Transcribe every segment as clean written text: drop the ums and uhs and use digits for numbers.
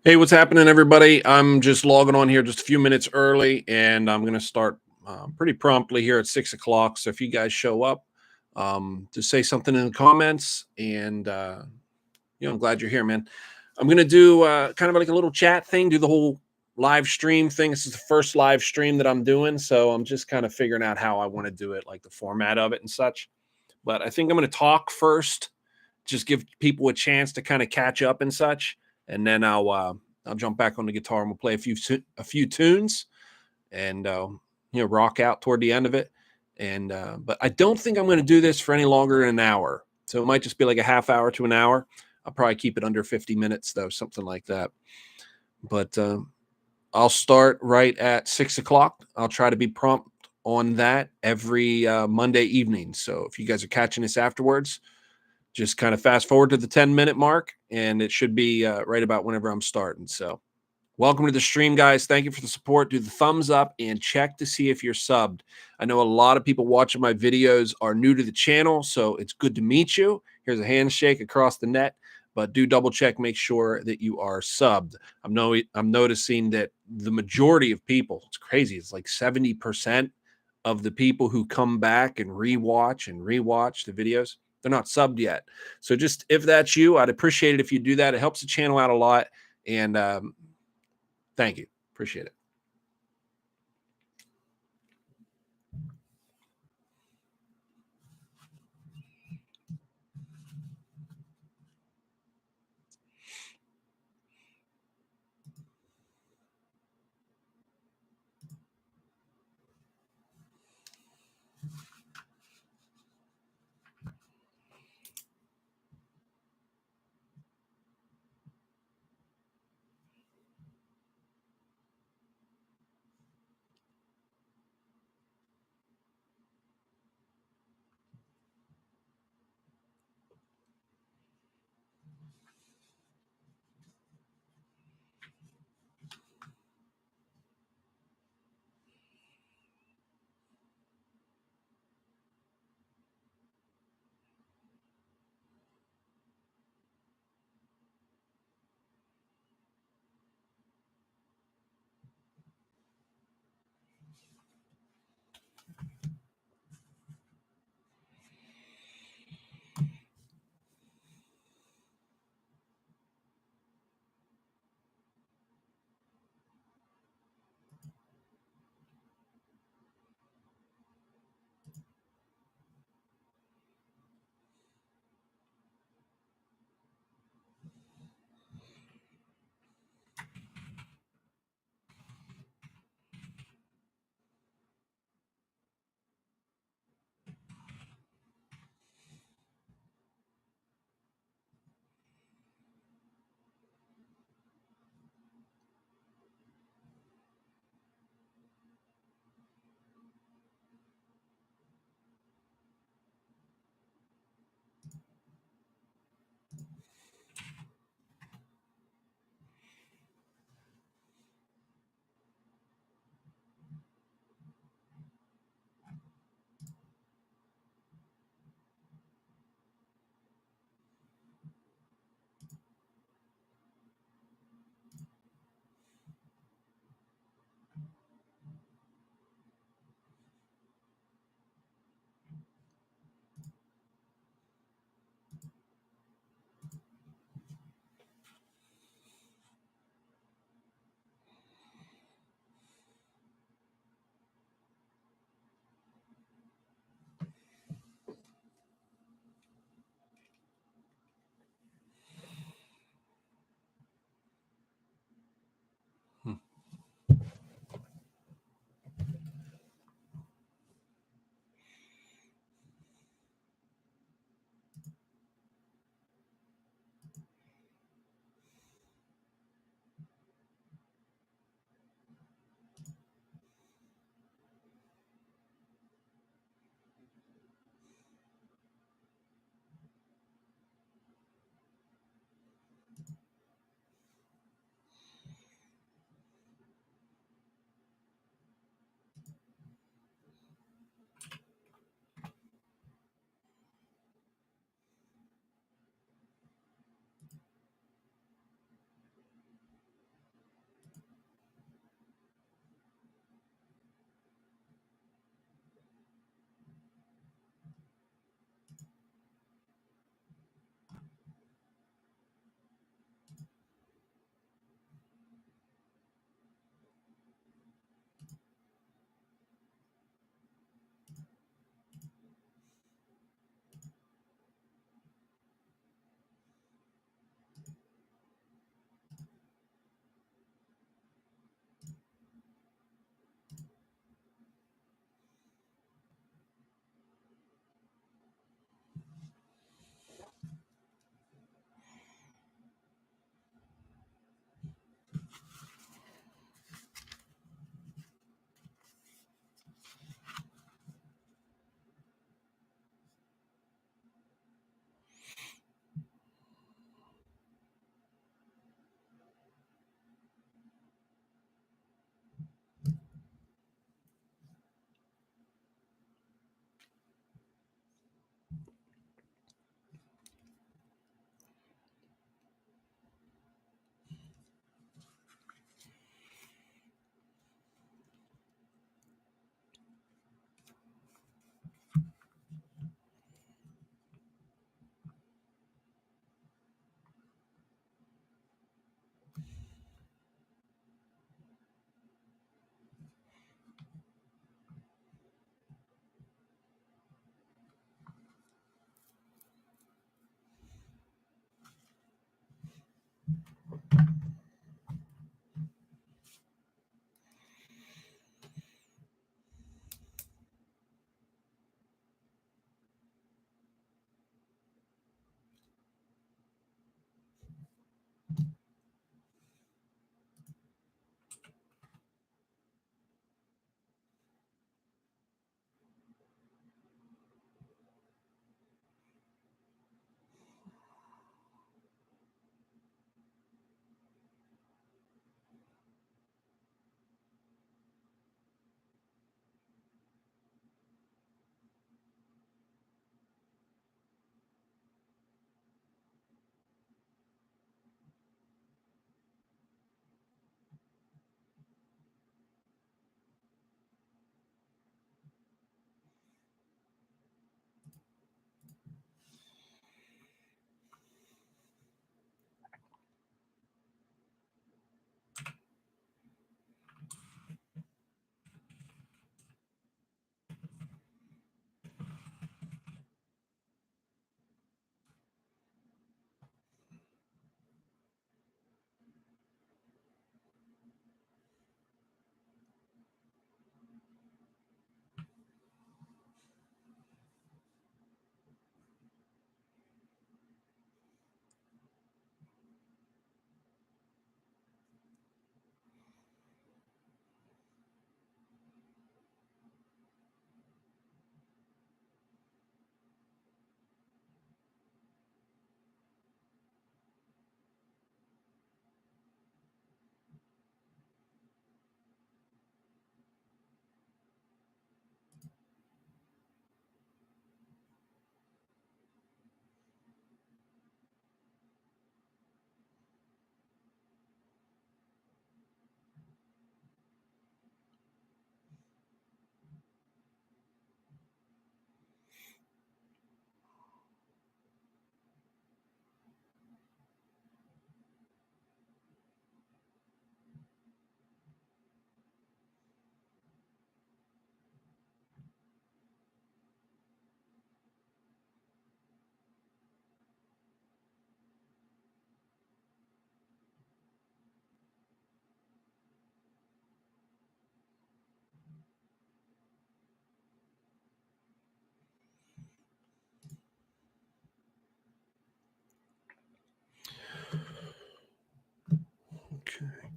Hey, what's happening, everybody? I'm just logging on here just a few minutes early, and I'm going to start pretty promptly here at 6 o'clock. So if you guys show up, just say something in the comments, and I'm glad you're here, man. I'm going to do kind of like a little chat thing, do the whole live stream thing. This is the first live stream that I'm doing, so I'm just kind of figuring out how I want to do it, like the format of it and such. But I think I'm going to talk first, just give people a chance to kind of catch up and such, and then I'll jump back on the guitar and we'll play a few tunes and rock out toward the end of it. And but I don't think I'm going to do this for any longer than an hour, so it might just be like a half hour to an hour. I'll probably keep it under 50 minutes though, something like that. But I'll start right at 6 o'clock. I'll try to be prompt on that every Monday evening. So if you guys are catching this afterwards, just kind of fast forward to the 10-minute mark, and it should be right about whenever I'm starting. So welcome to the stream, guys. Thank you for the support. Do the thumbs up and check to see if you're subbed. I know a lot of people watching my videos are new to the channel, so it's good to meet you. Here's a handshake across the net, but do double check, make sure that you are subbed. I'm noticing that the majority of people, it's crazy, it's like 70% of the people who come back and rewatch the videos, they're not subbed yet. So just if that's you, I'd appreciate it if you do that. It helps the channel out a lot. And thank you. Appreciate it.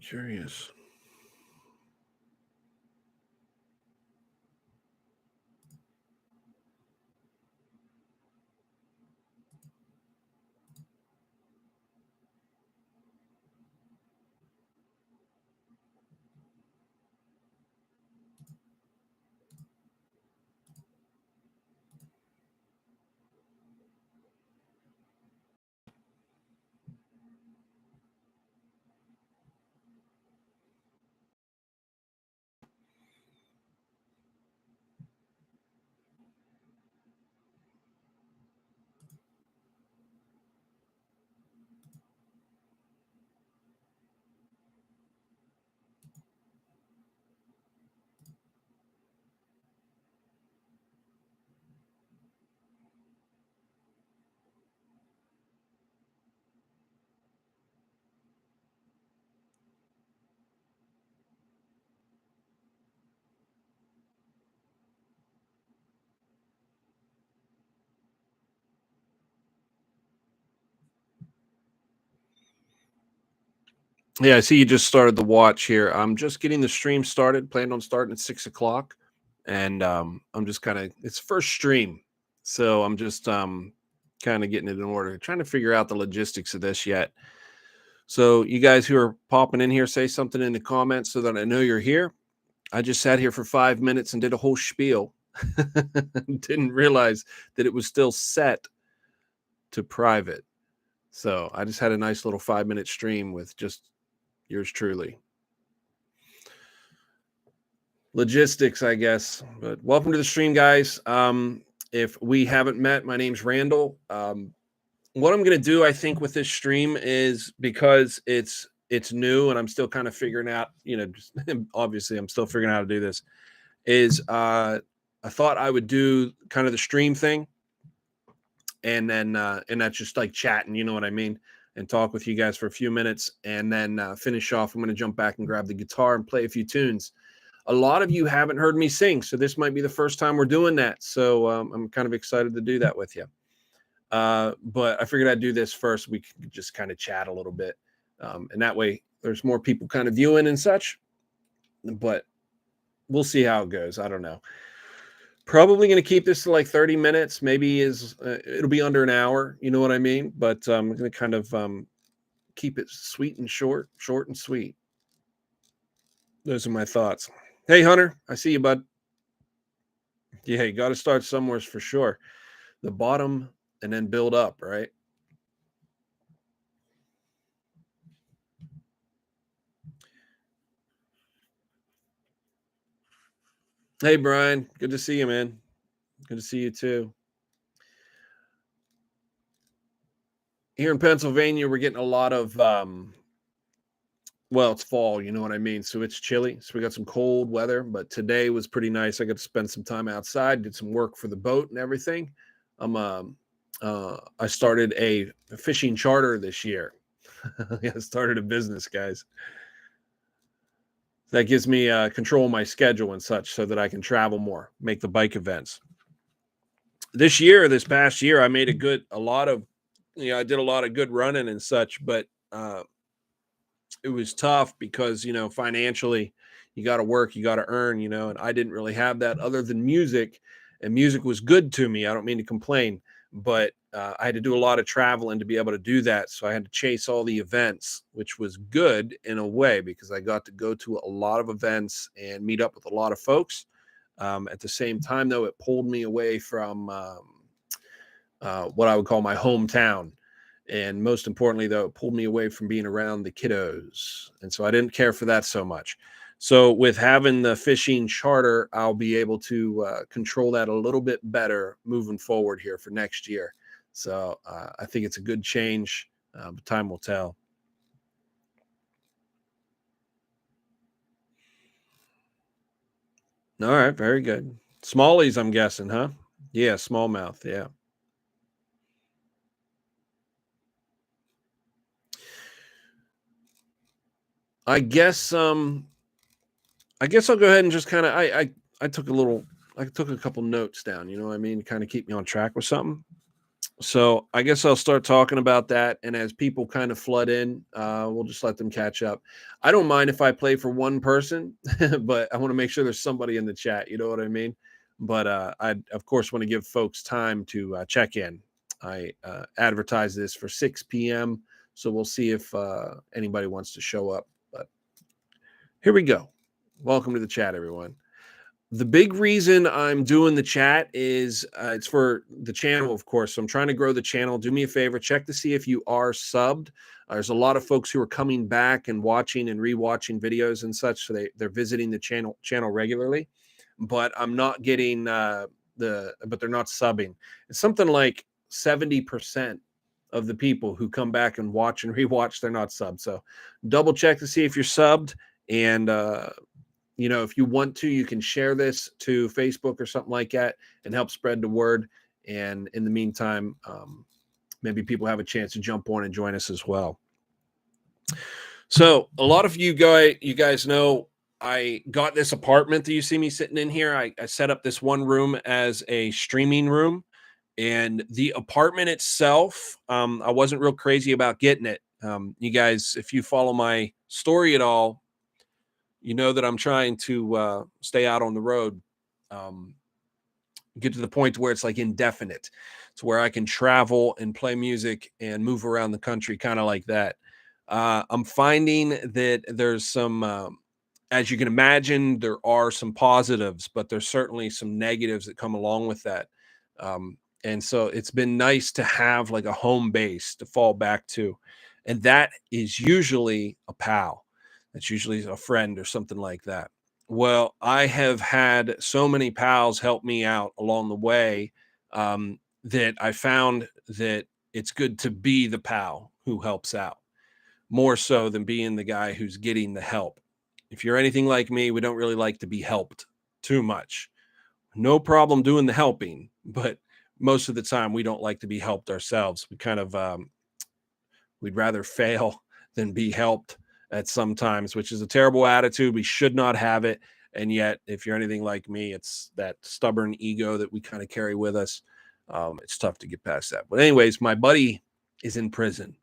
Curious. Yeah, I see you just started the watch here. I'm just getting the stream started. Planned on starting at 6 o'clock, and I'm just kind of it's first stream, so I'm just kind of getting it in order. Trying to figure out the logistics of this yet. So you guys who are popping in here, say something in the comments so that I know you're here. I just sat here for 5 minutes and did a whole spiel. Didn't realize that it was still set to private. So I just had a nice little 5 minute stream with just yours truly. Logistics, I guess. But welcome to the stream, guys. If we haven't met, my name's Randall. What I'm going to do, I think, with this stream is because it's new and I'm still kind of figuring out, just, obviously I'm still figuring out how to do this, is I thought I would do kind of the stream thing and then and that's just like chatting, you know what I mean, and talk with you guys for a few minutes and then finish off. I'm going to jump back and grab the guitar and play a few tunes. A lot of you haven't heard me sing, so this might be the first time we're doing that. So I'm kind of excited to do that with you. But I figured I'd do this first. We could just kind of chat a little bit. And that way there's more people kind of viewing and such. But we'll see how it goes. I don't know. Probably going to keep this to like 30 minutes. Maybe it'll be under an hour. You know what I mean? But I'm going to kind of keep it sweet and short and sweet. Those are my thoughts. Hey, Hunter, I see you, bud. Yeah, you got to start somewhere for sure. The bottom and then build up, right? Hey, Brian. Good to see you, man. Good to see you too. Here in Pennsylvania, we're getting a lot of, well, it's fall, you know what I mean? So it's chilly. So we got some cold weather, but today was pretty nice. I got to spend some time outside, did some work for the boat and everything. I started a fishing charter this year. I started a business, guys. That gives me control of my schedule and such so that I can travel more, make the bike events. This past year, I made I did a lot of good running and such, but it was tough because, financially you got to work, you got to earn, and I didn't really have that other than music, and music was good to me. I don't mean to complain, but I had to do a lot of traveling to be able to do that. So I had to chase all the events, which was good in a way because I got to go to a lot of events and meet up with a lot of folks. At the same time, though, it pulled me away from what I would call my hometown. And most importantly, though, it pulled me away from being around the kiddos. And so I didn't care for that so much. So with having the fishing charter, I'll be able to control that a little bit better moving forward here for next year. So I think it's a good change, but time will tell. All right, very good. Smallies, I'm guessing, huh? Yeah, smallmouth, yeah. I guess I'll go ahead and just kind of I took a couple notes down, you know what I mean, kind of keep me on track with something. So I guess I'll start talking about that. And as people kind of flood in, we'll just let them catch up. I don't mind if I play for one person, but I want to make sure there's somebody in the chat. You know what I mean? But I, of course, want to give folks time to check in. I advertise this for 6 p.m. So we'll see if anybody wants to show up. But here we go. Welcome to the chat, everyone. The big reason I'm doing the chat is it's for the channel, of course. So I'm trying to grow the channel. Do me a favor, check to see if you are subbed. There's a lot of folks who are coming back and watching and rewatching videos and such. So they're visiting the channel regularly, but I'm not getting but they're not subbing. It's something like 70% of the people who come back and watch and rewatch, they're not subbed. So double check to see if you're subbed. And if you want to, you can share this to Facebook or something like that and help spread the word. And in the meantime, maybe people have a chance to jump on and join us as well. So a lot of you guys know I got this apartment that you see me sitting in here. I set up this one room as a streaming room, and the apartment itself, I wasn't real crazy about getting it. You guys, if you follow my story at all, you know that I'm trying to stay out on the road, get to the point where it's like indefinite. It's where I can travel and play music and move around the country, kind of like that. I'm finding that there's some, as you can imagine, there are some positives, but there's certainly some negatives that come along with that. And so it's been nice to have like a home base to fall back to. And that is usually a pal. That's usually a friend or something like that. Well, I have had so many pals help me out along the way, that I found that it's good to be the pal who helps out more so than being the guy who's getting the help. If you're anything like me, we don't really like to be helped too much. No problem doing the helping, but most of the time we don't like to be helped ourselves. We kind of, we'd rather fail than be helped at some times, which is a terrible attitude. We should not have it. And yet, if you're anything like me, it's that stubborn ego that we kind of carry with us. It's tough to get past that. But anyways, my buddy is in prison.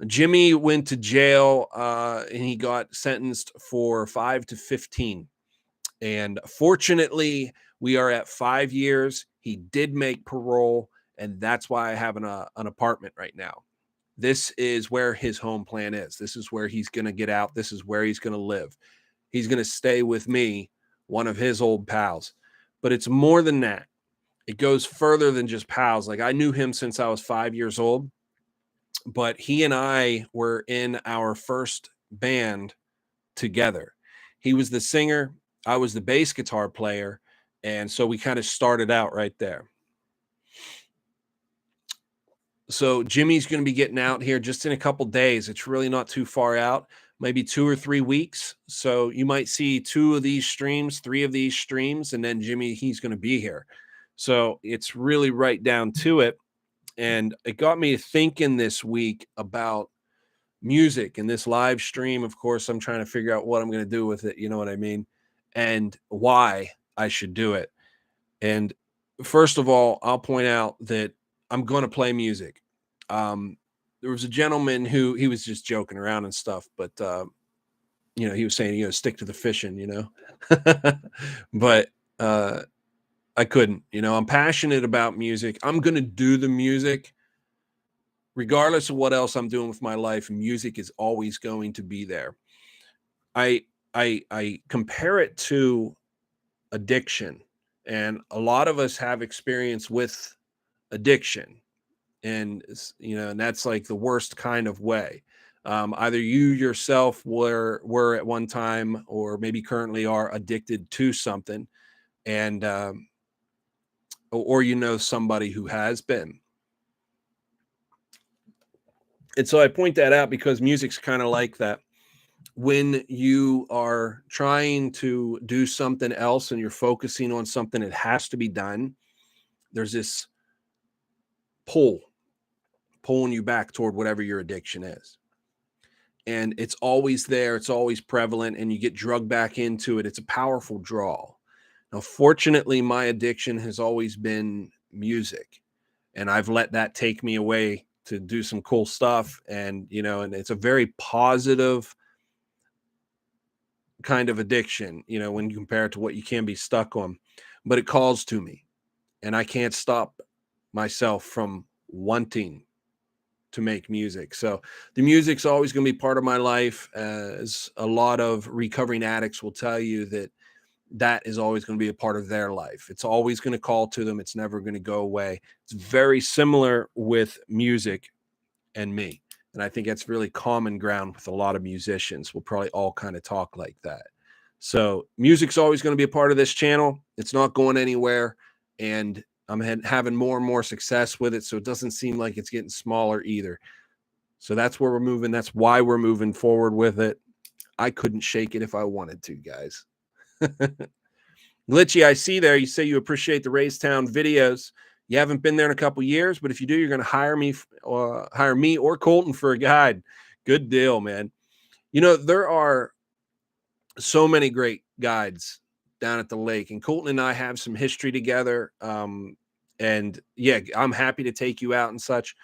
Jimmy went to jail, and he got sentenced for 5 to 15. And fortunately, we are at 5 years. He did make parole, and that's why I have an apartment right now. This is where his home plan is. This is where he's going to get out. This is where he's going to live. He's going to stay with me, one of his old pals. But it's more than that. It goes further than just pals. Like, I knew him since I was 5 years old, but he and I were in our first band together. He was the singer. I was the bass guitar player. And so we kind of started out right there. So Jimmy's going to be getting out here just in a couple days. It's really not too far out, maybe 2 or 3 weeks. So you might see 2 of these streams, 3 of these streams, and then Jimmy, he's going to be here. So it's really right down to it. And it got me thinking this week about music and this live stream. Of course, I'm trying to figure out what I'm going to do with it. You know what I mean? And why I should do it. And first of all, I'll point out that I'm going to play music. There was a gentleman who he was just joking around and stuff, but he was saying, stick to the fishing, but I couldn't. I'm passionate about music. I'm going to do the music regardless of what else I'm doing with my life. Music is always going to be there. I compare it to addiction, and a lot of us have experience with addiction, and and that's like the worst kind of way. Either you yourself were at one time, or maybe currently are addicted to something, and or somebody who has been. And so I point that out because music's kind of like that. When you are trying to do something else and you're focusing on something that has to be done, there's this pulling you back toward whatever your addiction is. And it's always there. It's always prevalent, and you get drugged back into it. It's a powerful draw. Now, fortunately, my addiction has always been music. and I've let that take me away to do some cool stuff. And, and it's a very positive kind of addiction, when you compare it to what you can be stuck on, but it calls to me and I can't stop myself from wanting to make music. So the music's always going to be part of my life. As a lot of recovering addicts will tell you, that is always going to be a part of their life. It's always going to call to them. It's never going to go away. It's very similar with music and me. And I think that's really common ground with a lot of musicians. We'll probably all kind of talk like that. So music's always going to be a part of this channel. It's not going anywhere. And I'm having more and more success with it. So it doesn't seem like it's getting smaller either. So that's where we're moving. That's why we're moving forward with it. I couldn't shake it if I wanted to, guys. Glitchy, I see there. You say you appreciate the Raystown videos. You haven't been there in a couple years, but if you do, you're going to hire me or Colton for a guide. Good deal, man. There are so many great guides down at the lake, and Colton and I have some history together. And yeah, I'm happy to take you out and such.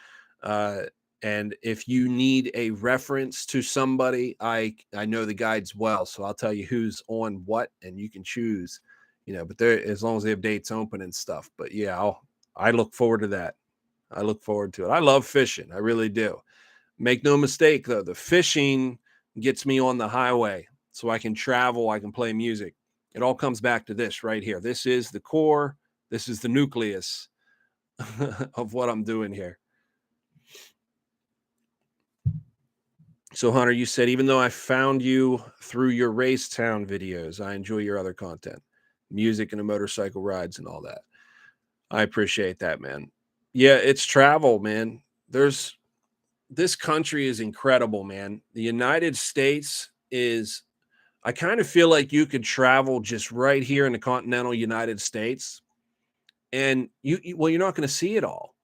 And if you need a reference to somebody, I know the guides well, so I'll tell you who's on what, and you can choose, but as long as they have dates open and stuff. But yeah, I look forward to that. I look forward to it. I love fishing. I really do. Make no mistake, though, the fishing gets me on the highway so I can travel. I can play music. It all comes back to this right here. This is the core. This is the nucleus of what I'm doing here. So, Hunter, you said, even though I found you through your Raystown videos, I enjoy your other content, music and the motorcycle rides and all that. I appreciate that, man. Yeah, it's travel, man. This country is incredible, man. The United States is, I kind of feel like you could travel just right here in the continental United States, and you're not going to see it all.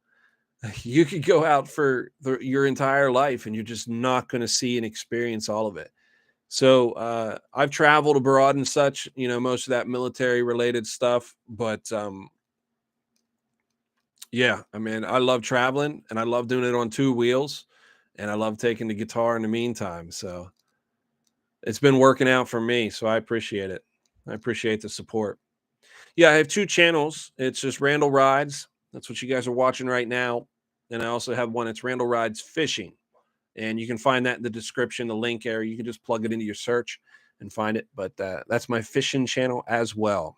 You could go out for your entire life and you're just not going to see and experience all of it. So I've traveled abroad and such, most of that military related stuff. But yeah, I mean, I love traveling and I love doing it on two wheels, and I love taking the guitar in the meantime. So it's been working out for me. So I appreciate it. I appreciate the support. Yeah, I have two channels. It's just Randall Rydes. That's what you guys are watching right now. And I also have one. It's Randall Rydes Fishing. And you can find that in the description, the link area. You can just plug it into your search and find it. But that's my fishing channel as well.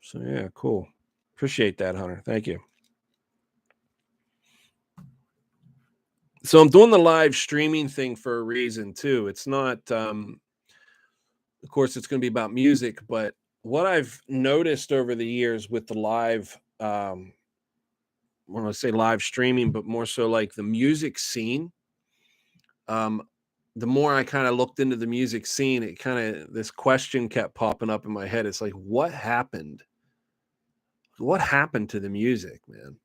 So, yeah, cool. Appreciate that, Hunter. Thank you. So I'm doing the live streaming thing for a reason, too. It's not, of course, it's going to be about music. But what I've noticed over the years with the live, when I say live streaming, but more so like the music scene, the more I kind of looked into the music scene, it kind of, this question kept popping up in my head. It's like, what happened? What happened to the music, man?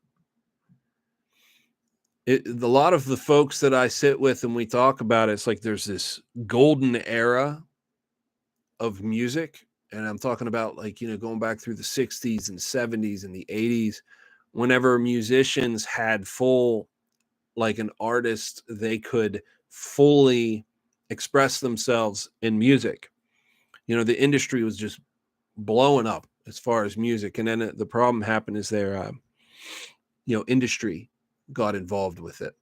A lot of the folks that I sit with and we talk about it, it's like there's this golden era of music. And I'm talking about, like, going back through the 60s and 70s and the 80s, whenever musicians had full, like an artist, they could fully express themselves in music. The industry was just blowing up as far as music. And then the problem happened is their, industry got involved with it.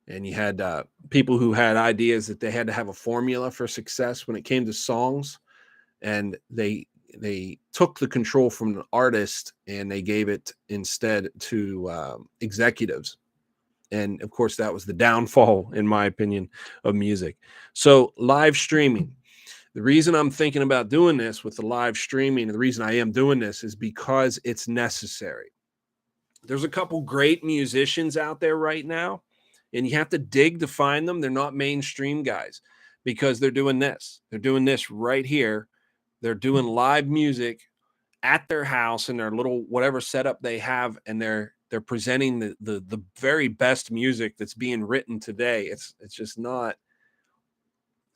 And you had people who had ideas that they had to have a formula for success when it came to songs. And they took the control from the artist and they gave it instead to executives. And of course, that was the downfall, in my opinion, of music. So live streaming. The reason I'm thinking about doing this with the live streaming, and the reason I am doing this, is because it's necessary. There's a couple great musicians out there right now, and you have to dig to find them. They're not mainstream guys because they're doing this. They're doing this right here. They're doing live music at their house in their little whatever setup they have, and they're presenting the very best music that's being written today. It's just not,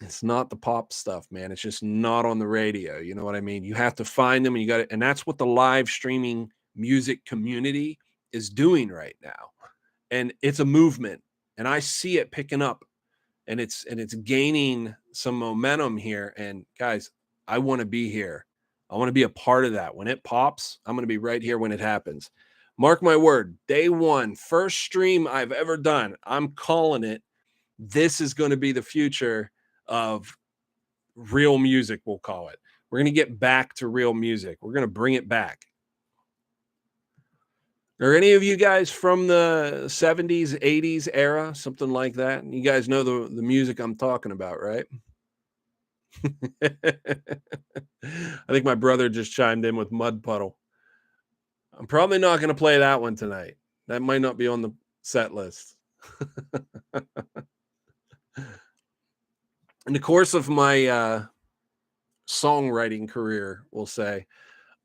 it's not the pop stuff, man. It's just not on the radio. You know what I mean? You have to find them, and you got it. And that's what the live streaming music community is doing right now. And it's a movement, and I see it picking up, and it's gaining some momentum here. And guys, I want to be here. I want to be a part of that. When it pops, I'm going to be right here when it happens. Mark my word, day one, first stream I've ever done. I'm calling it. This is going to be the future of real music, we'll call it. We're going to get back to real music. We're going to bring it back. Are any of you guys from the 70s, 80s era, something like that? You guys know the music I'm talking about, right? I think my brother just chimed in with Mud Puddle. I'm probably not going to play that one tonight. That might not be on the set list. In the course of my songwriting career, we'll say,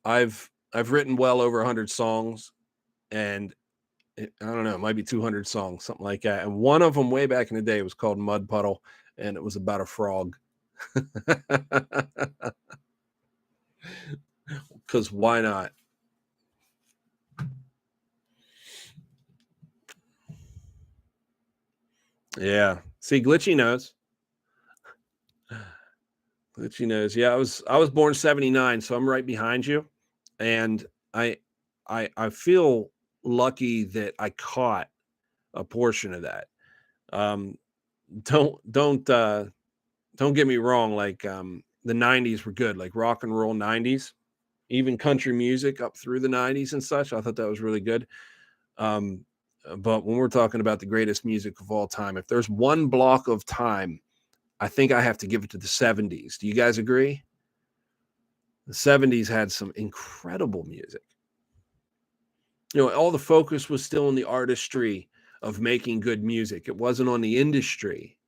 I've written well over 100 songs, and I don't know, it might be 200 songs, something like that. And one of them way back in the day was called Mud Puddle, and it was about a frog. Because why not? Yeah. See, Glitchy knows. Glitchy knows. Yeah, I was born 79, so I'm right behind you. And I feel lucky that I caught a portion of that. Don't get me wrong, like the 90s were good, like rock and roll 90s, even country music up through the 90s and such. I thought that was really good. But when we're talking about the greatest music of all time, if there's one block of time, I think I have to give it to the 70s. Do you guys agree? The 70s had some incredible music. You know, all the focus was still on the artistry of making good music. It wasn't on the industry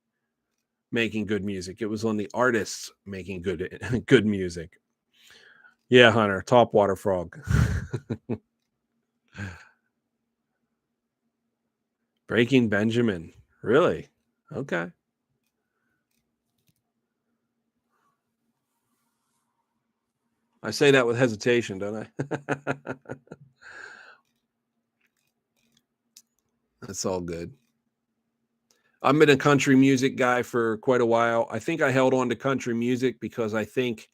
making good music. It was on the artists making good music. Yeah, Hunter, topwater frog. Breaking Benjamin. Really? Okay. I say that with hesitation, don't I? That's all good. I've been a country music guy for quite a while. I think I held on to country music because I think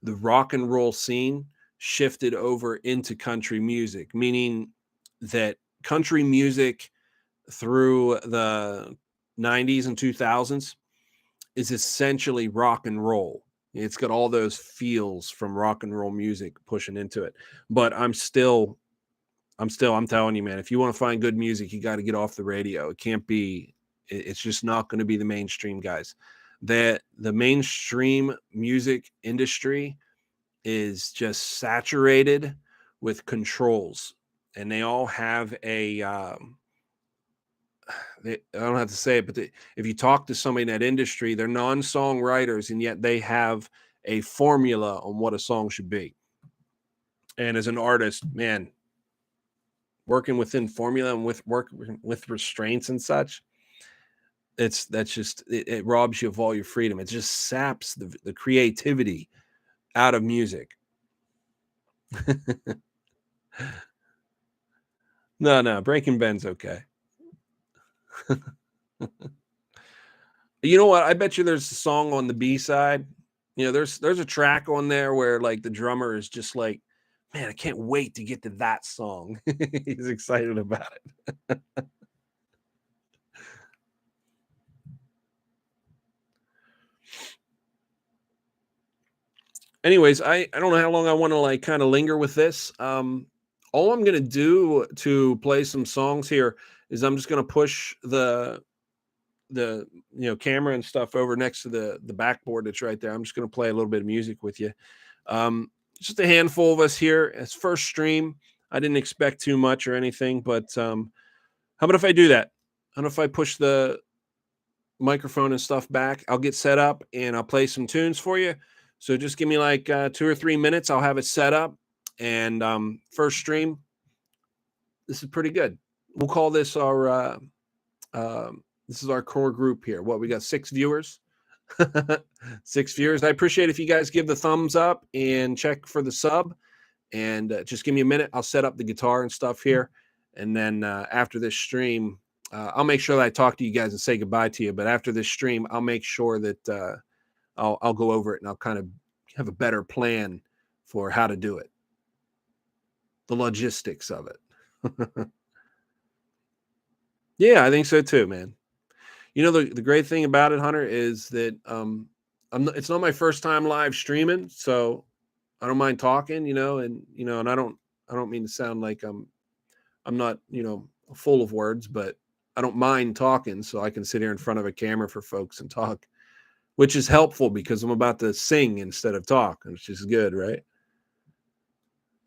the rock and roll scene shifted over into country music, meaning that country music through the 90s and 2000s is essentially rock and roll. It's got all those feels from rock and roll music pushing into it. But I'm telling you, man, if you want to find good music, you got to get off the radio. It can't be, it's just not going to be the mainstream, guys. The mainstream music industry is just saturated with controls, and they all have a I don't have to say it, but if you talk to somebody in that industry, they're non-songwriters, and yet they have a formula on what a song should be. And as an artist, man, working within formula and with restraints and such, it robs you of all your freedom. It just saps the creativity out of music. No, Breaking Ben's okay. You know what? I bet you there's a song on the B side. You know, there's a track on there where like the drummer is just like, man, I can't wait to get to that song. He's excited about it. Anyways, I don't know how long I want to like kind of linger with this. All I'm gonna do to play some songs here is I'm just gonna push the camera and stuff over next to the backboard that's right there. I'm just gonna play a little bit of music with you. Just a handful of us here. It's first stream. I didn't expect too much or anything, but how about if I do that? How about if I push the microphone and stuff back? I'll get set up and I'll play some tunes for you. So just give me like 2 or 3 minutes. I'll have it set up. And first stream, this is pretty good. We'll call this our this is our core group here. What, we got 6 viewers? 6 viewers. I appreciate if you guys give the thumbs up and check for the sub. And just give me a minute. I'll set up the guitar and stuff here. And then after this stream, I'll make sure that I talk to you guys and say goodbye to you. But after this stream, I'll make sure that I'll go over it and I'll kind of have a better plan for how to do it, the logistics of it. Yeah, I think so too, man. You know, the great thing about it, Hunter, is that it's not my first time live streaming, so I don't mind talking, and I don't mean to sound like I'm not, full of words, but I don't mind talking, so I can sit here in front of a camera for folks and talk, which is helpful because I'm about to sing instead of talk, which is good, right?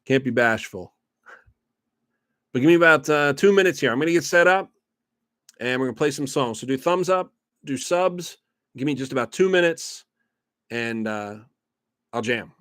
Can't be bashful. But give me about 2 minutes here. I'm going to get set up, and we're going to play some songs. So do thumbs up, do subs. Give me just about 2 minutes, and I'll jam.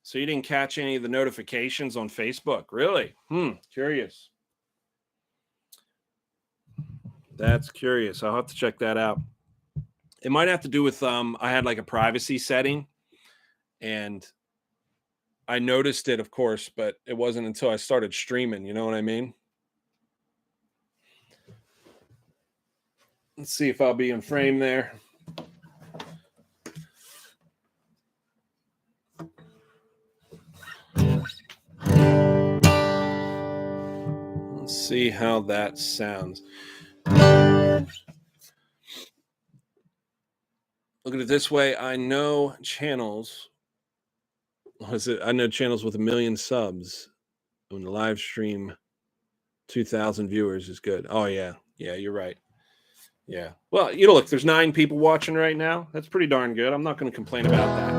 So you didn't catch any of the notifications on Facebook? Really? Curious. That's curious. I'll have to check that out. It might have to do with I had like a privacy setting, and I noticed it, of course, but it wasn't until I started streaming. You know what I mean? Let's see if I'll be in frame there. Let's see how that sounds. Look at it this way. I know channels. I know channels with 1 million subs. When the live stream, 2,000 viewers is good. Oh, yeah. Yeah, you're right. Yeah. Well, look, there's 9 people watching right now. That's pretty darn good. I'm not going to complain about that.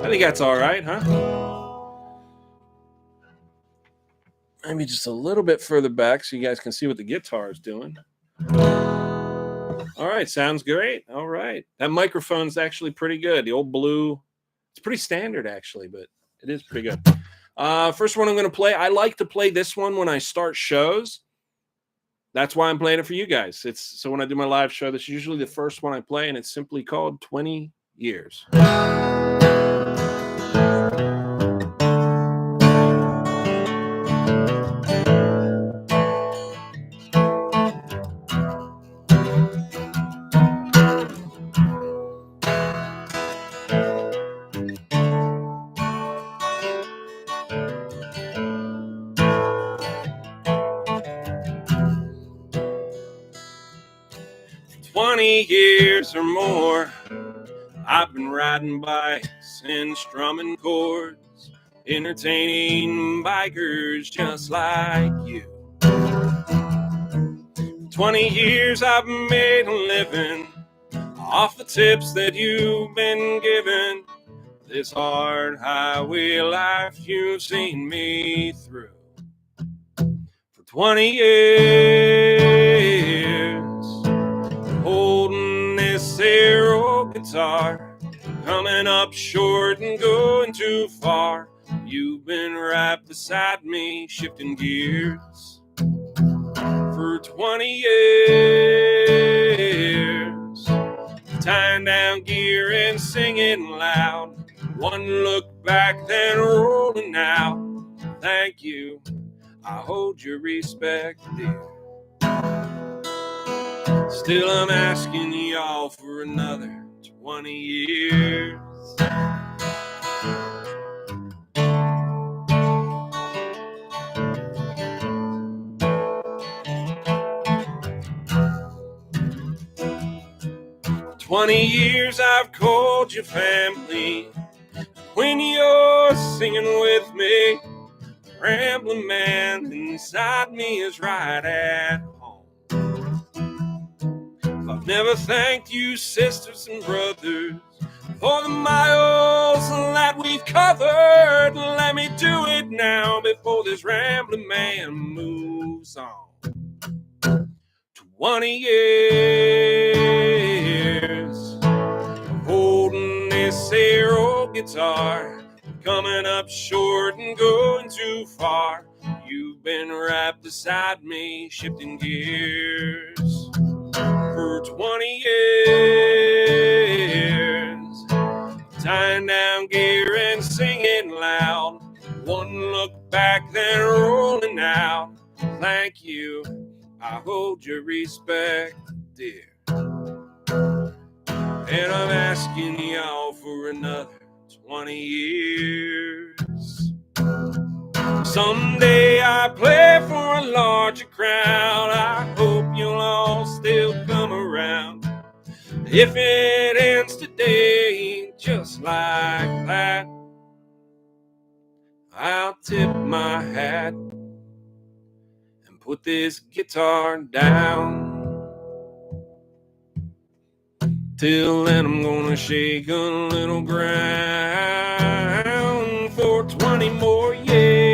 I think that's all right, huh? Maybe just a little bit further back so you guys can see what the guitar is doing. All right, sounds great. All right. That microphone's actually pretty good. The old blue, it's pretty standard actually, but it is pretty good. First one I'm going to play. I like to play this one when I start shows. That's why I'm playing it for you guys. So when I do my live show, this is usually the first one I play, and it's simply called 20 Years. 20 years or more, I've been riding bikes and strumming chords, entertaining bikers just like you. 20 years I've made a living off the tips that you've been given. This hard highway life you've seen me through. For 20 years, holding this here old guitar, coming up short and going too far. You've been right beside me, shifting gears. For 20 years, tying down gear and singing loud. One look back, then rolling out. Thank you, I hold your respect dear. Still I'm asking y'all for another 20 years. "20 years I've called you family. When you're singing with me, rambling man inside me is right at home. I've never thanked you, sisters and brothers, for the miles that we've covered. Let me do it now before this rambling man moves on. 20 years holding this here old guitar, coming up short and going too far. You've been right beside me, shifting gears for 20 years, tying down gear and singing loud. One look back, then rolling out. Thank you, I hold your respect, dear. And I'm asking y'all for another 20 years. Someday I play for a larger crowd. I hope you'll all still come around. If it ends today just like that, I'll tip my hat and put this guitar down. Till then I'm gonna shake a little ground for 20 more years,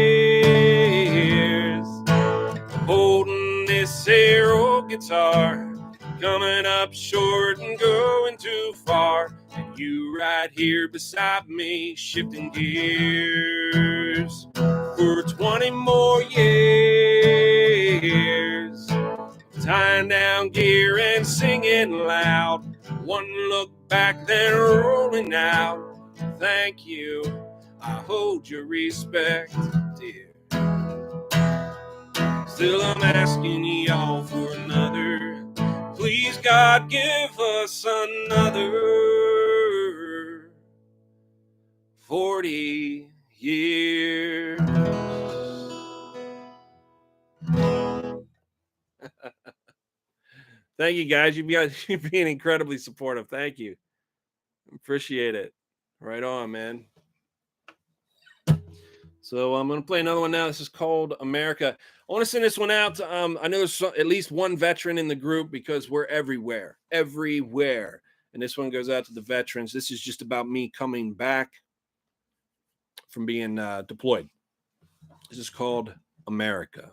holding this here old guitar, coming up short and going too far. And you right here beside me, shifting gears for 20 more years, tying down gear and singing loud. One look back, then rolling out. Thank you, I hold your respect, dear. Still I'm asking y'all for another. Please, God, give us another 40 years. Thank you, guys. You guys being incredibly supportive. Thank you. Appreciate it. Right on, man. So I'm going to play another one now. This is called America. I want to send this one out to, I know there's at least one veteran in the group because we're everywhere. And this one goes out to the veterans. This is just about me coming back from being deployed. This is called America.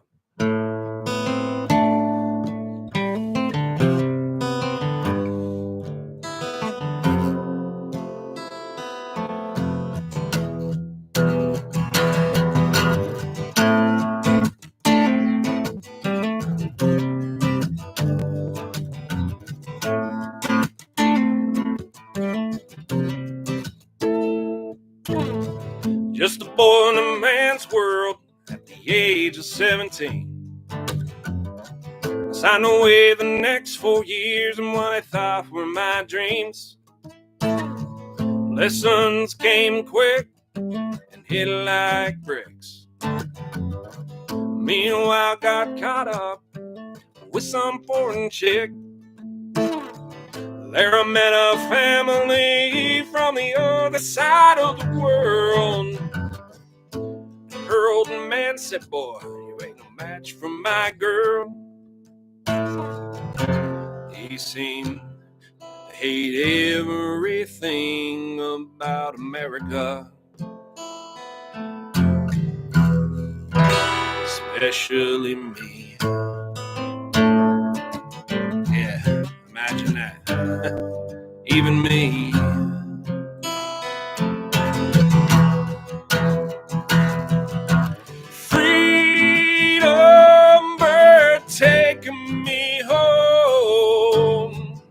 Just a boy in a man's world at the age of 17. Signed away the next 4 years and what I thought were my dreams. Lessons came quick and hit like bricks. Meanwhile, got caught up with some foreign chick. There I met a family from the other side of the world. Her old man said, boy, you ain't no match for my girl. He seemed to hate everything about America, especially me. Yeah, imagine that. Even me. Freedom bird taking me home,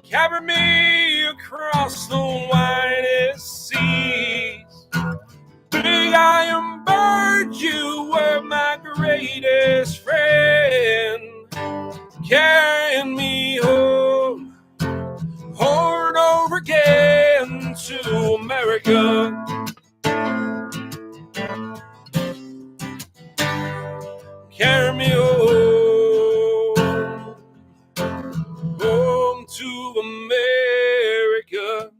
carry me across the widest seas. Big iron bird, you were my greatest friend, carrying me home, over and over again to America. Carry me home to America.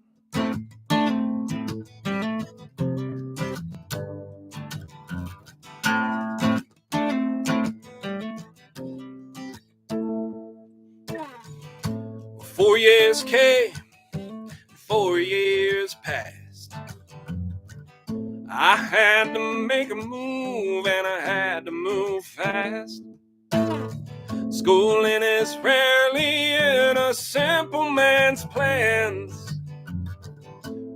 4 years came, 4 years passed. I had to make a move, and I had to move fast. Schooling is rarely in a simple man's plans.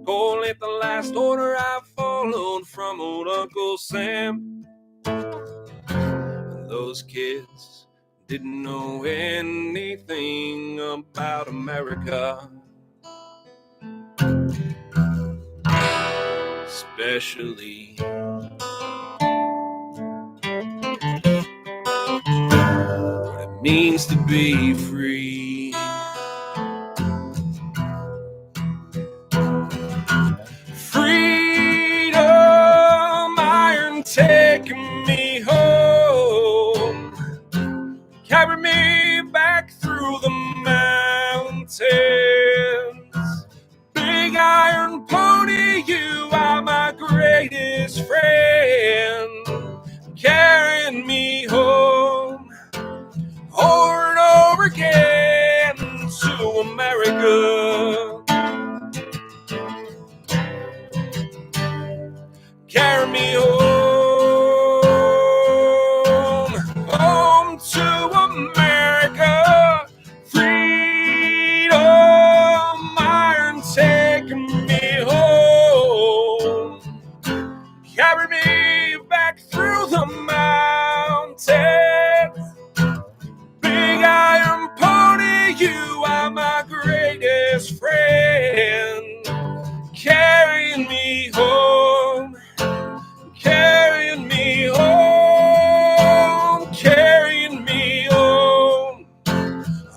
Only the last order I followed from old Uncle Sam. Those kids didn't know anything about America, especially what it means to be free. Freedom, iron taking me home, carry me back through the mountains. Big iron pony, you are my greatest friend, carrying me home over and over again to America. Carry me home, home to America. Freedom, iron taking me home. Carry me back through the mountains. Big iron pony, you are my greatest friend. Carrying me home. Carrying me home, carrying me home,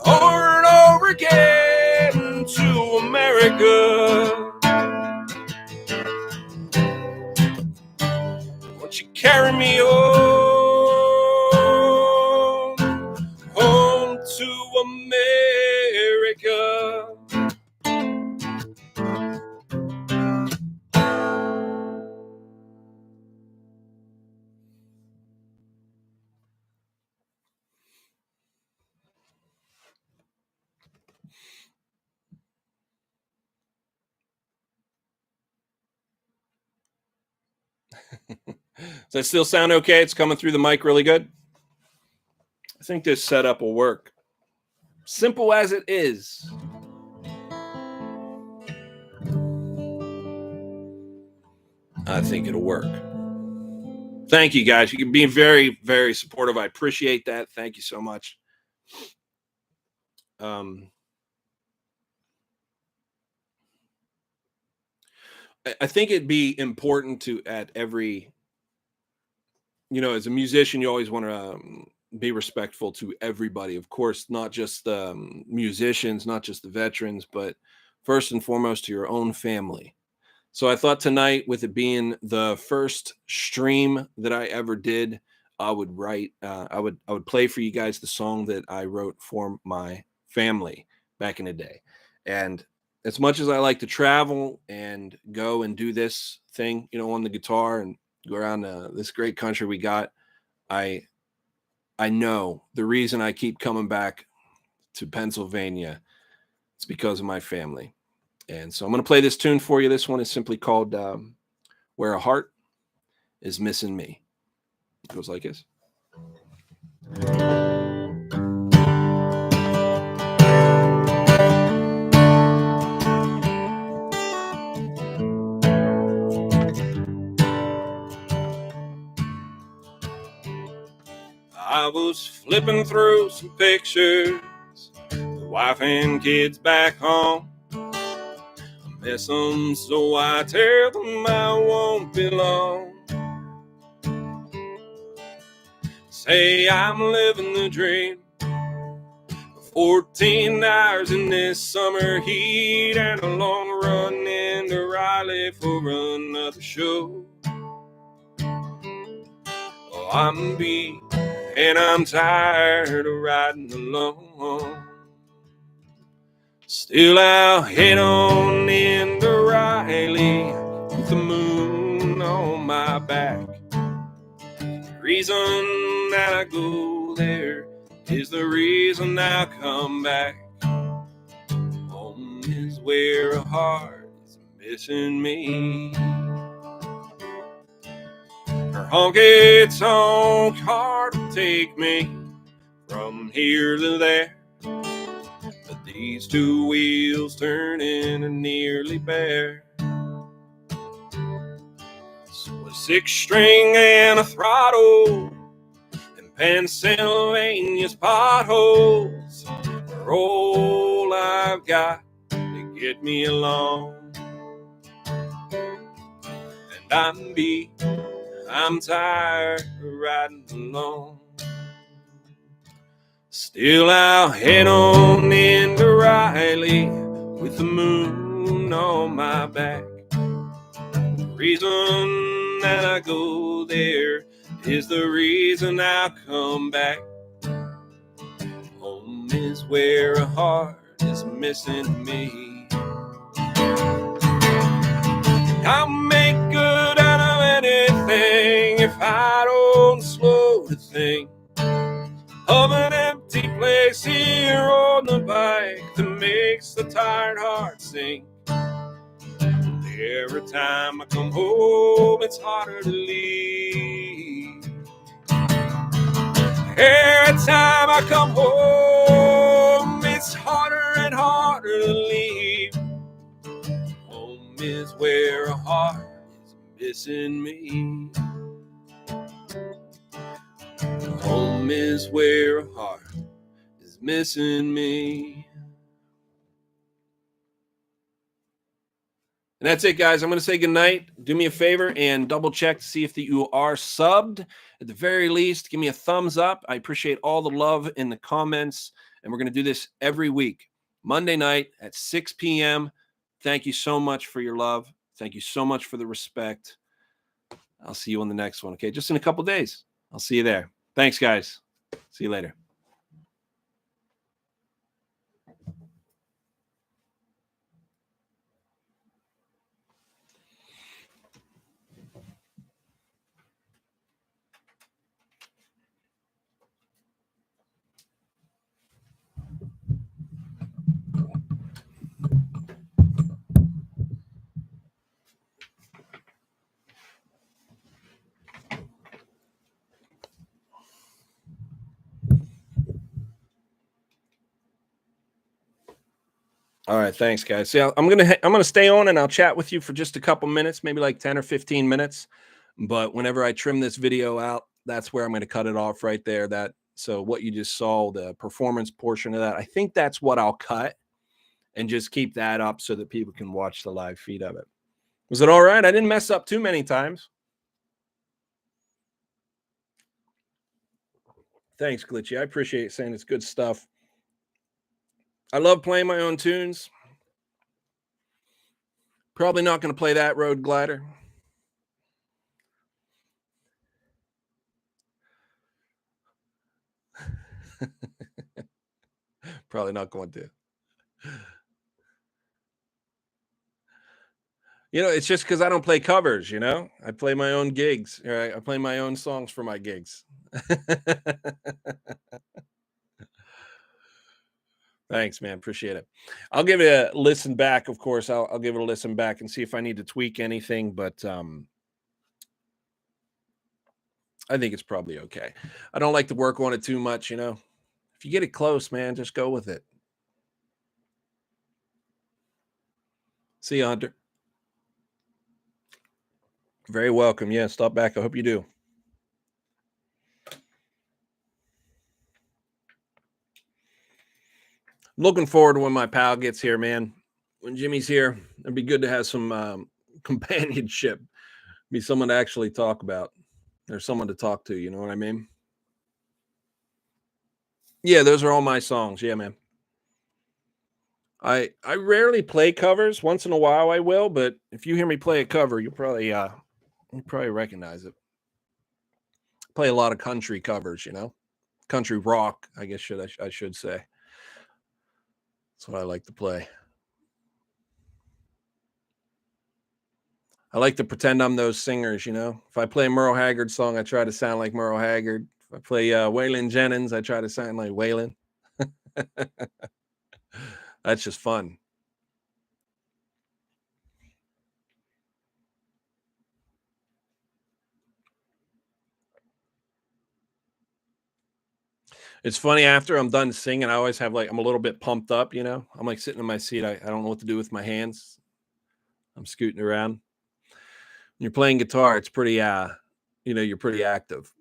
over and over again to America. Won't you carry me home, home to America? Does that still sound okay? It's coming through the mic really good. I think this setup will work. Simple as it is. I think it'll work. Thank you, guys. You can be very, very supportive. I appreciate that. Thank you so much. I think it'd be important to, at every, as a musician, you always want to be respectful to everybody. Of course, not just the musicians, not just the veterans, but first and foremost to your own family. So I thought tonight, with it being the first stream that I ever did, I would play for you guys the song that I wrote for my family back in the day. And as much as I like to travel and go and do this thing, on the guitar and go around this great country we got, I know the reason I keep coming back to Pennsylvania, it's because of my family. And so I'm going to play this tune for you. This one is simply called Where a Heart is Missing Me. It goes like this. I was flipping through some pictures, the wife and kids back home. I miss them, so I tell them I won't be long. Say I'm living the dream, 14 hours in this summer heat and a long run into Raleigh for another show. Oh, I'm beat and I'm tired of riding alone. Still out head on into Riley with the moon on my back. The reason that I go there is the reason I come back. where a heart is missing me. Her honky tonk heart will take me from here to there, but these two wheels turning are nearly bare. So a 6-string and a throttle, and Pennsylvania's potholes are all I've got to get me along. And I'm tired of riding alone. Still I'll head on into Riley with the moon on my back. The reason that I go there is the reason I'll come back. Home is where a heart is missing me. I'll make good out of anything if I don't slow to think of an empty place here on the bike that makes the tired heart sink. Every time I come home, it's harder to leave. Every time I come home, it's harder and harder to leave. Home is where a heart is missing me. Home is where a heart is missing me. And that's it, guys. I'm going to say goodnight. Do me a favor and double check to see if you are subbed. At the very least, give me a thumbs up. I appreciate all the love in the comments. And we're going to do this every week, Monday night at 6 p.m. Thank you so much for your love. Thank you so much for the respect. I'll see you on the next one, okay? Just in a couple days. I'll see you there. Thanks, guys. See you later. All right, thanks, guys. See, I'm gonna stay on and I'll chat with you for just a couple minutes, maybe like 10 or 15 minutes. But whenever I trim this video out, that's where I'm going to cut it off right there. So what you just saw, the performance portion of that, I think that's what I'll cut and just keep that up so that people can watch the live feed of it. Was it all right? I didn't mess up too many times. Thanks, Glitchy. I appreciate it saying it's good stuff. I love playing my own tunes. Probably not going to play that Road Glider. Probably not going to. You know, it's just because I don't play covers, you know? I play my own gigs. Right? I play my own songs for my gigs. Thanks, man. Appreciate it. I'll give it a listen back, of course. I'll give it a listen back and see if I need to tweak anything, but I think it's probably okay. I don't like to work on it too much, you know? If you get it close, man, just go with it. See you, Hunter. Very welcome. Yeah, stop back. I hope you do. Looking forward to when my pal gets here, man. When Jimmy's here, it'd be good to have some companionship. Be someone to actually talk about. There's someone to talk to, you know what I mean? Yeah, those are all my songs. Yeah, man. I rarely play covers. Once in a while I will, but if you hear me play a cover, you'll probably recognize it. Play a lot of country covers, you know? Country rock, I guess I should say. That's what I like to play. I like to pretend I'm those singers, you know? If I play a Merle Haggard song, I try to sound like Merle Haggard. If I play Waylon Jennings, I try to sound like Waylon. That's just fun. It's funny after I'm done singing, I always have like I'm a little bit pumped up, you know. I'm like sitting in my seat. I don't know what to do with my hands. I'm scooting around. When you're playing guitar, it's pretty you're pretty active,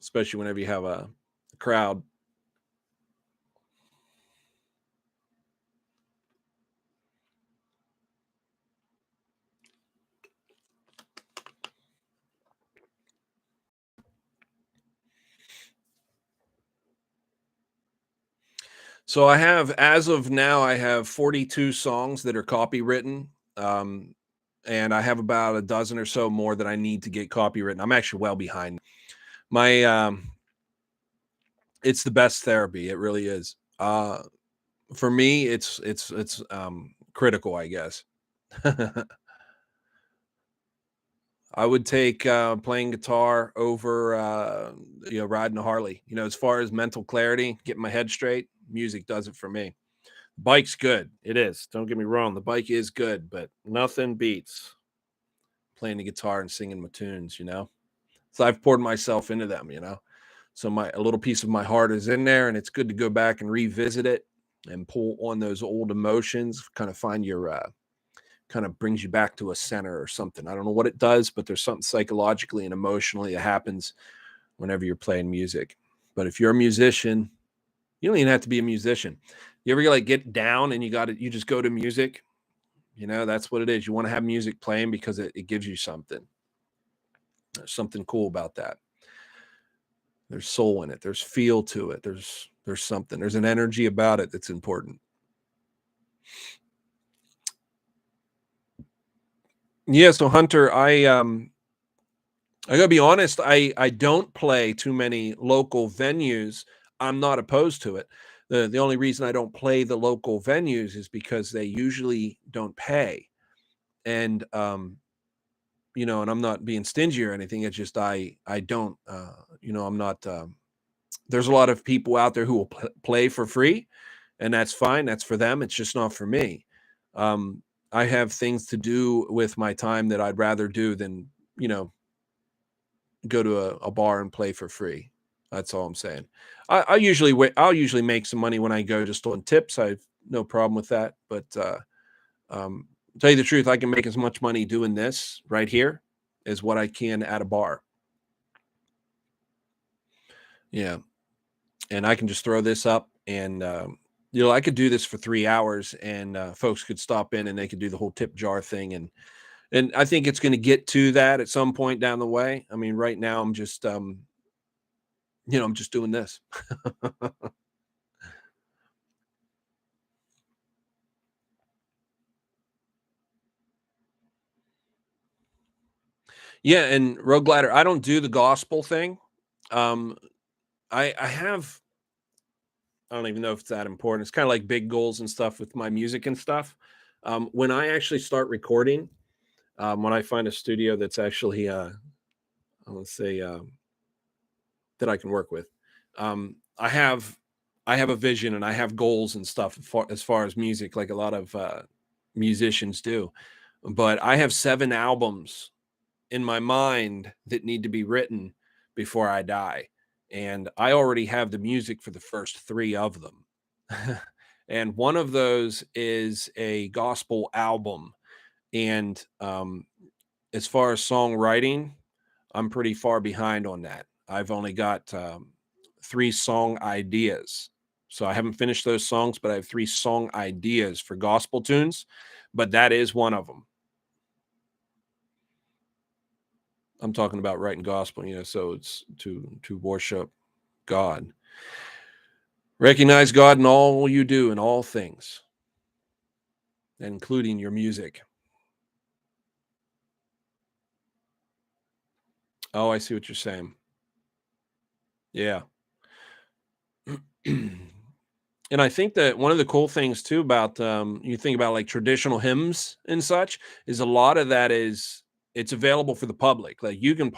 especially whenever you have a crowd. So I have, as of now, I have 42 songs that are copywritten. Um, and I have about a dozen or so more that I need to get copywritten. I'm actually well behind. My It's the best therapy. It really is. For me, it's critical, I guess. I would take playing guitar over riding a Harley. You know, as far as mental clarity, getting my head straight, music does it for me. Bike's good. It is. Don't get me wrong. The bike is good, but nothing beats playing the guitar and singing my tunes, you know? So I've poured myself into them, you know? So my a little piece of my heart is in there, and it's good to go back and revisit it and pull on those old emotions, kind of find your kind of brings you back to a center or something. I don't know what it does, but there's something psychologically and emotionally that happens whenever you're playing music. But if you're a musician, you don't even have to be a musician. You ever like get down and you just go to music? You know, that's what it is. You want to have music playing because it gives you something. There's something cool about that. There's soul in it. There's feel to it. There's something. There's an energy about it that's important. Yeah, so Hunter, I gotta be honest, I don't play too many local venues. I'm not opposed to it. The only reason I don't play the local venues is because they usually don't pay. And and I'm not being stingy or anything. It's just I don't I'm not there's a lot of people out there who will play for free, and that's fine. That's for them. It's just not for me. Um, I have things to do with my time that I'd rather do than, you know, go to a bar and play for free. That's all I'm saying. I'll usually make some money when I go just on tips. I've no problem with that. But tell you the truth, I can make as much money doing this right here as what I can at a bar. Yeah, and I can just throw this up and I could do this for 3 hours and folks could stop in and they could do the whole tip jar thing and I think it's going to get to that at some point down the way. I mean, right now I'm just I'm just doing this. Yeah, and Rogue Glider, I don't do the gospel thing. Um, I have I don't even know if it's that important. It's kind of like big goals and stuff with my music and stuff. When I actually start recording, when I find a studio that's actually I want to say that I can work with, um, I have I have a vision and I have goals and stuff as far as music, like a lot of musicians do. But I have 7 albums in my mind that need to be written before I die. And I already have the music for the first three of them. And one of those is a gospel album. And as far as songwriting, I'm pretty far behind on that. I've only got three song ideas. So I haven't finished those songs, but I have three song ideas for gospel tunes. But that is one of them. I'm talking about writing gospel, so it's to worship God. Recognize God in all you do in all things, including your music. Oh, I see what you're saying. Yeah. And I think that one of the cool things too about you think about like traditional hymns and such is a lot of that is it's available for the public. Like you can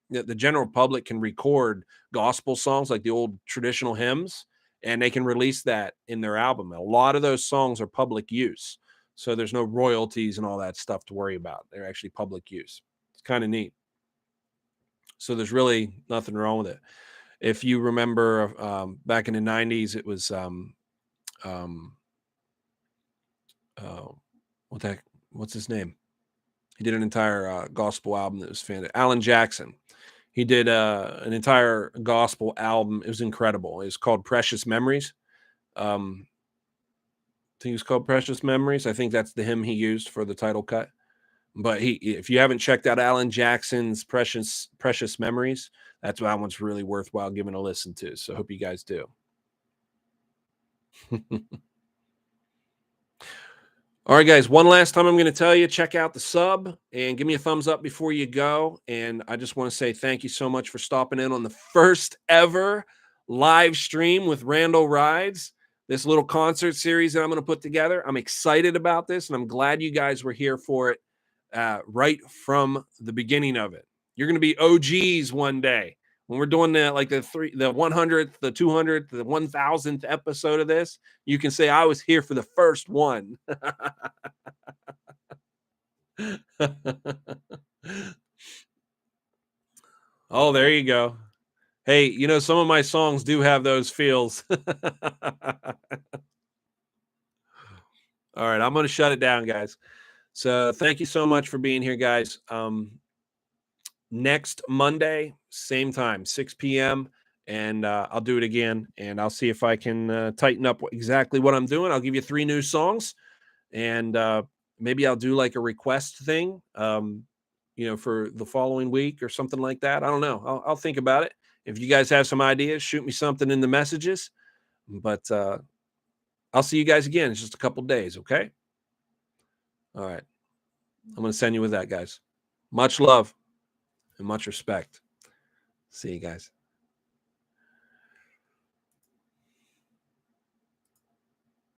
the general public can record gospel songs like the old traditional hymns and they can release that in their album. A lot of those songs are public use. So there's no royalties and all that stuff to worry about. They're actually public use. It's kind of neat. So there's really nothing wrong with it. If you remember, back in the 90s, it was, um, uh, what the heck, what's his name? He did an entire gospel album that was fantastic. Alan Jackson. He did an entire gospel album. It was incredible. It was called Precious Memories. I think it's called Precious Memories. I think that's the hymn he used for the title cut. But if you haven't checked out Alan Jackson's Precious Memories, that one's really worthwhile giving a listen to. So I hope you guys do. All right, guys, one last time I'm going to tell you, check out the sub and give me a thumbs up before you go. And I just want to say thank you so much for stopping in on the first ever live stream with Randall Rydes, this little concert series that I'm going to put together. I'm excited about this, and I'm glad you guys were here for it right from the beginning of it. You're going to be OGs one day. When we're doing the 100th, the 200th, the 1000th episode of this, you can say I was here for the first one. Oh, there you go. Hey, you know, some of my songs do have those feels. All right, I'm going to shut it down, guys. So thank you so much for being here, guys. Next Monday, same time, 6 p.m. And I'll do it again, and I'll see if I can tighten up exactly what I'm doing. I'll give you 3 new songs, and maybe I'll do like a request thing, for the following week or something like that. I don't know. I'll think about it. If you guys have some ideas, shoot me something in the messages. But I'll see you guys again in just a couple days, okay? All right. I'm going to send you with that, guys. Much love and much respect. See you guys.